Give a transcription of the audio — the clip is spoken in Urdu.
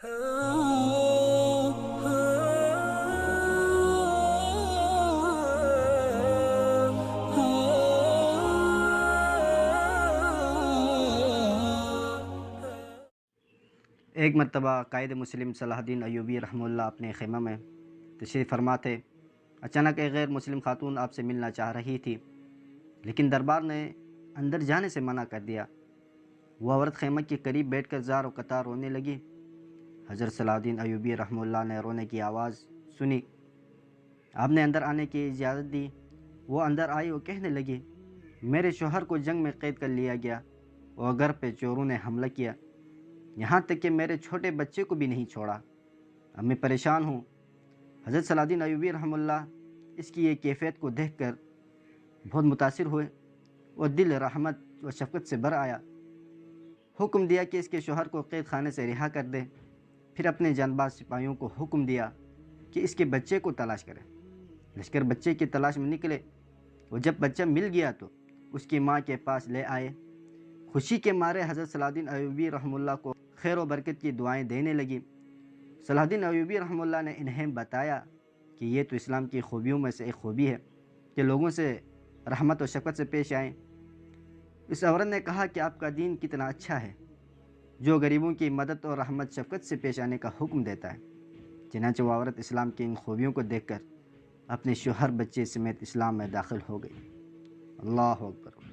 ایک مرتبہ قائد مسلم صلاح الدین ایوبی رحمہ اللہ اپنے خیمہ میں تشریف فرما تھے۔ اچانک ایک غیر مسلم خاتون آپ سے ملنا چاہ رہی تھی، لیکن دربار نے اندر جانے سے منع کر دیا۔ وہ عورت خیمہ کے قریب بیٹھ کر زار و قطار رونے لگی۔ حضرت صلاح الدین ایوبی رحمہ اللہ نے رونے کی آواز سنی، آپ نے اندر آنے کی اجازت دی۔ وہ اندر آئی اور کہنے لگی، میرے شوہر کو جنگ میں قید کر لیا گیا اور گھر پہ چوروں نے حملہ کیا، یہاں تک کہ میرے چھوٹے بچے کو بھی نہیں چھوڑا۔ اب میں پریشان ہوں۔ حضرت صلاح الدین ایوبی رحمہ اللہ اس کی یہ کیفیت کو دیکھ کر بہت متاثر ہوئے اور دل رحمت و شفقت سے بھر آیا۔ حکم دیا کہ اس کے شوہر کو قید خانے سے رہا کر دے۔ پھر اپنے جانباز سپاہیوں کو حکم دیا کہ اس کے بچے کو تلاش کریں۔ لشکر بچے کی تلاش میں نکلے اور جب بچہ مل گیا تو اس کی ماں کے پاس لے آئے۔ خوشی کے مارے حضرت صلاح الدین ایوبی رحمہ اللہ کو خیر و برکت کی دعائیں دینے لگی۔ صلاح الدین ایوبی رحمہ اللہ نے انہیں بتایا کہ یہ تو اسلام کی خوبیوں میں سے ایک خوبی ہے کہ لوگوں سے رحمت و شفقت سے پیش آئیں۔ اس عورت نے کہا کہ آپ کا دین کتنا اچھا ہے جو غریبوں کی مدد اور رحمت شفقت سے پیش آنے کا حکم دیتا ہے۔ چنانچہ وہ عورت اسلام کی ان خوبیوں کو دیکھ کر اپنے شوہر بچے سمیت اسلام میں داخل ہو گئی۔ اللہ اکبر۔